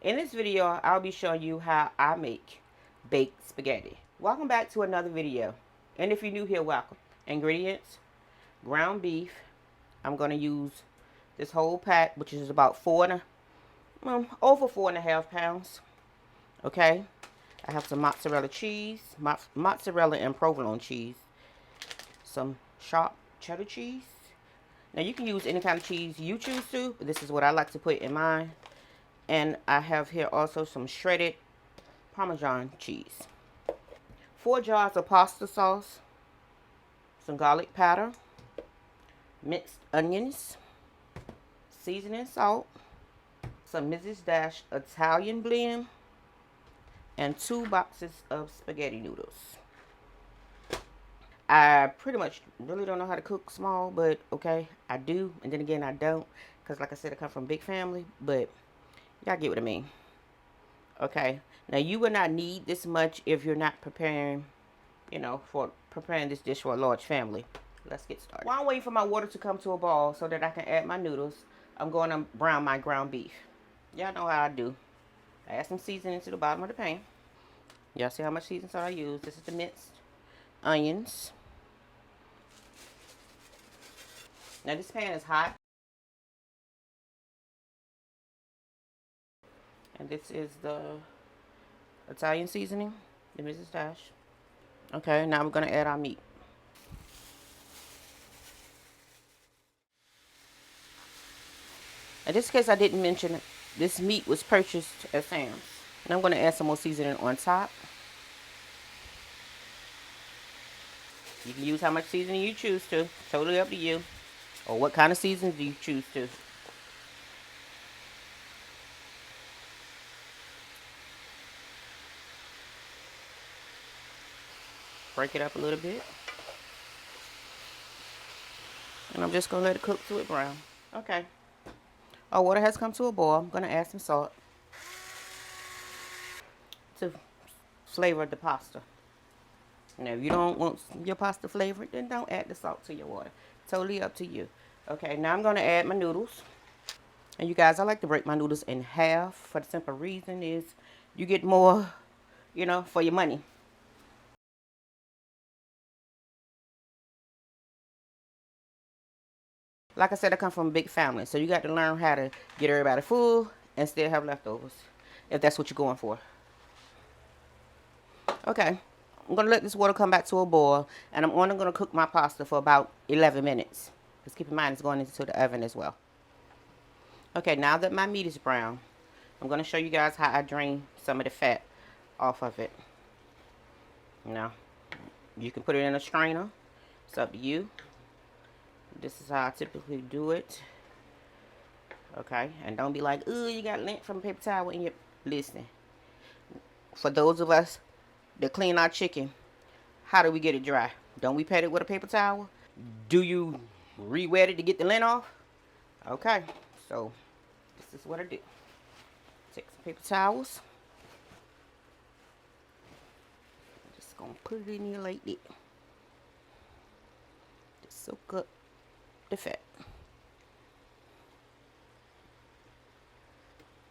In this video, I'll be showing you how I make baked spaghetti. Welcome back to another video. And if you're new here, welcome. Ingredients: ground beef. I'm going to use this whole pack, which is about over 4.5 pounds. Okay. I have some mozzarella cheese, mozzarella and provolone cheese, some sharp cheddar cheese. Now you can use any kind of cheese you choose to, but this is what I like to put in mine. And I have here also some shredded Parmesan cheese. 4 jars of pasta sauce, some garlic powder, mixed onions, seasoning salt, some Mrs. Dash Italian blend, and 2 boxes of spaghetti noodles. I pretty much really don't know how to cook small, but okay, I do. And then again, I don't. Because like I said, I come from a big family, but y'all get what I mean. Okay, now you will not need this much if you're not preparing, for preparing this dish for a large family. Let's get started. While I'm waiting for my water to come to a boil so that I can add my noodles, I'm going to brown my ground beef. Y'all know how I do. I add some seasoning to the bottom of the pan. Y'all see how much seasoning salt I use. This is the minced onions. Now this pan is hot. And this is the Italian seasoning, the Mrs. Dash. Okay, now we're going to add our meat. In this case, I didn't mention this meat was purchased at Sam's. And I'm going to add some more seasoning on top. You can use how much seasoning you choose to. Totally up to you. Or what kind of seasoning do you choose to. Break it up a little bit. And I'm just going to let it cook till it brown. Okay. Our water has come to a boil. I'm going to add some salt to flavor the pasta. Now, if you don't want your pasta flavored, then don't add the salt to your water. Totally up to you. Okay, now I'm going to add my noodles. And you guys, I like to break my noodles in half for the simple reason is you get more, for your money. Like I said, I come from a big family, so you got to learn how to get everybody full and still have leftovers, if that's what you're going for. Okay, I'm going to let this water come back to a boil, and I'm only going to cook my pasta for about 11 minutes. Just keep in mind it's going into the oven as well. Okay, now that my meat is brown, I'm going to show you guys how I drain some of the fat off of it. Now, you can put it in a strainer. It's up to you. This is how I typically do it. Okay, and don't be like, ooh, you got lint from a paper towel in your... Listen, for those of us that clean our chicken, how do we get it dry? Don't we pat it with a paper towel? Do you re-wet it to get the lint off? Okay, so this is what I do. Take some paper towels. Just gonna put it in here like that. Just soak up the fat.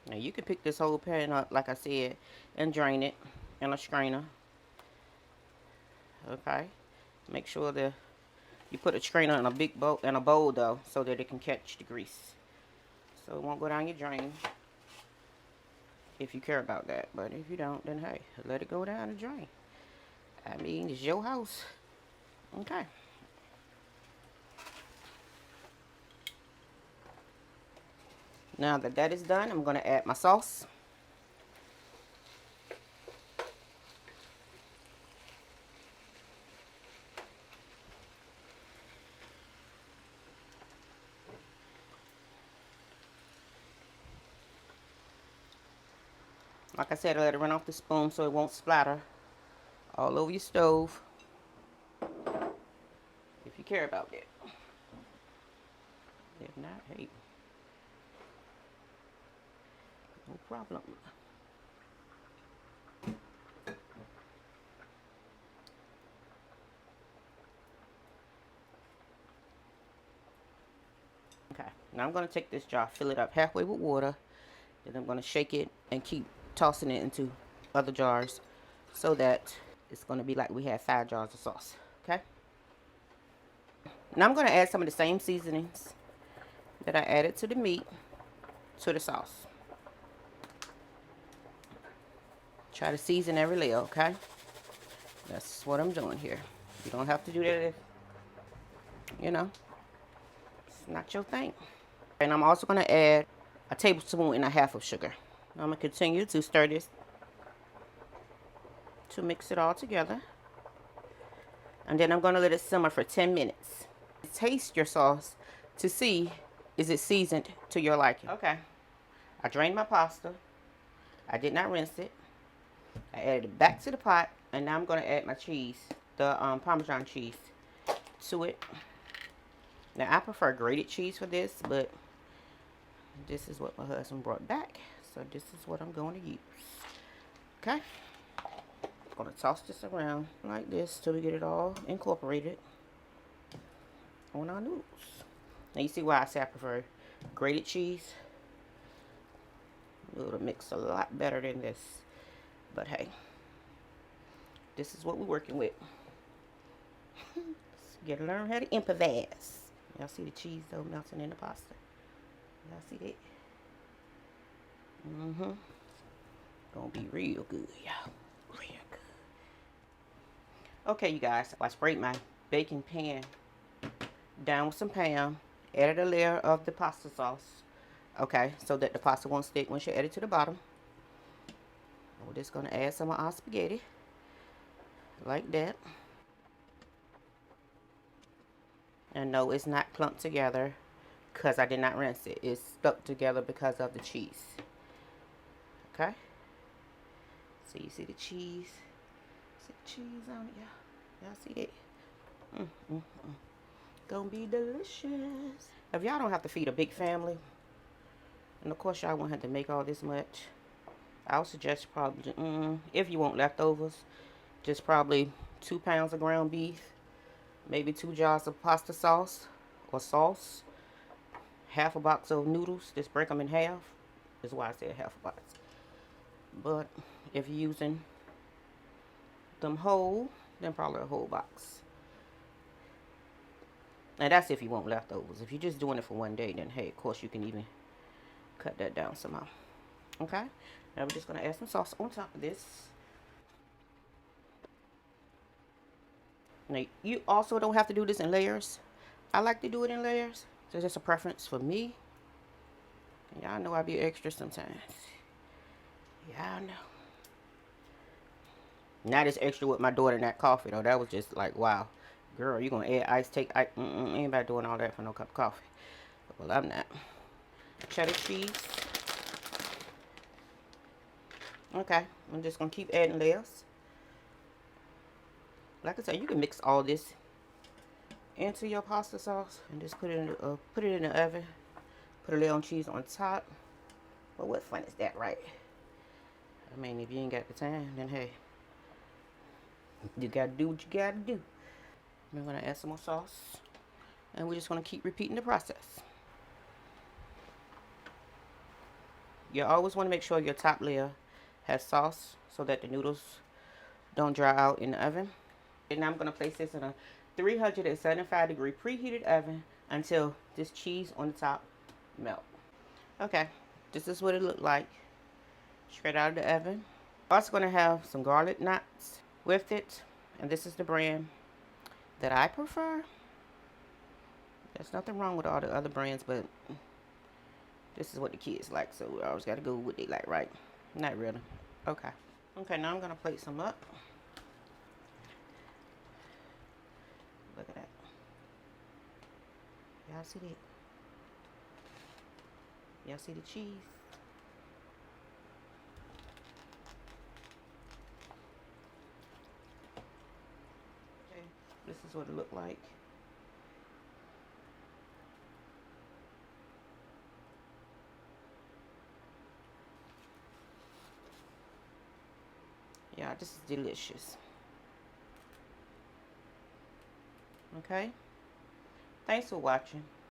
Now you can pick this whole pan up, like I said, and drain it in a strainer. Okay, make sure that you put a strainer in a bowl though, so that it can catch the grease, so it won't go down your drain. If you care about that, but if you don't, then hey, let it go down the drain. I mean, it's your house. Okay. Now that that is done, I'm going to add my sauce. Like I said, I let it run off the spoon so it won't splatter all over your stove. If you care about that. If not, hey, no problem. Okay, now I'm going to take this jar, fill it up halfway with water, Then I'm going to shake it and keep tossing it into other jars so that it's going to be like we have 5 jars of sauce. Okay. Now I'm going to add some of the same seasonings that I added to the meat to the sauce. Try to season every layer, okay? That's what I'm doing here. You don't have to do that if, you know, it's not your thing. And I'm also going to add a tablespoon and a half of sugar. I'm going to continue to stir this to mix it all together. And then I'm going to let it simmer for 10 minutes. Taste your sauce to see is it seasoned to your liking. Okay. I drained my pasta. I did not rinse it. I added it back to the pot. And now I'm going to add my cheese, the Parmesan cheese, to it. Now I prefer grated cheese for this, but this is what my husband brought back. So this is what I'm going to use. Okay. I'm going to toss this around like this till we get it all incorporated on our noodles. Now you see why I say I prefer grated cheese. It'll mix a lot better than this. But hey, this is what we're working with. You gotta learn how to improvise. Y'all see the cheese though melting in the pasta? Y'all see that? Gonna be real good, y'all. Real good. Okay, you guys. I sprayed my baking pan down with some Pam. Added a layer of the pasta sauce. Okay, so that the pasta won't stick once you add it to the bottom. We're just gonna add some of our spaghetti. Like that. And no, it's not clumped together because I did not rinse it. It's stuck together because of the cheese. Okay. So you see the cheese. See the cheese on it, y'all. Y'all see that? Gonna be delicious. If y'all don't have to feed a big family, and of course y'all won't have to make all this much, I would suggest probably, if you want leftovers, just probably 2 pounds of ground beef, maybe 2 jars of pasta sauce or sauce, half a box of noodles. Just break them in half. That's why I said half a box. But if you're using them whole, then probably a whole box. And that's if you want leftovers. If you're just doing it for one day, then hey, of course you can even cut that down somehow. Okay? Now we're just going to add some sauce on top of this. Now, you also don't have to do this in layers. I like to do it in layers. So it's just a preference for me. Y'all know I be extra sometimes. Y'all know. Not as extra with my daughter and that coffee, though. That was just like, wow. Girl, you going to add ice, take ice. Anybody doing all that for no cup of coffee. Well, I'm not. Cheddar cheese. Okay. I'm just going to keep adding layers. Like I said, you can mix all this into your pasta sauce and just put it in the oven. Put a layer on cheese on top. But what fun is that, right? I mean, if you ain't got the time, then hey, you gotta do what you gotta do. I'm gonna add some more sauce, and we're just gonna keep repeating the process. You always want to make sure your top layer has sauce so that the noodles don't dry out in the oven. And now I'm gonna place this in a 375-degree preheated oven until this cheese on the top melt. Okay, this is what it looked like straight out of the oven. Also going to have some garlic knots with it, and this is the brand that I prefer. There's nothing wrong with all the other brands, but this is what the kids like, so we always got to go with what they like, right? Not really. Okay, now I'm going to plate some up. Look at that. Y'all see that? Y'all see the cheese? Okay, this is what it looked like. Yeah, this is delicious. Okay? Thanks for watching.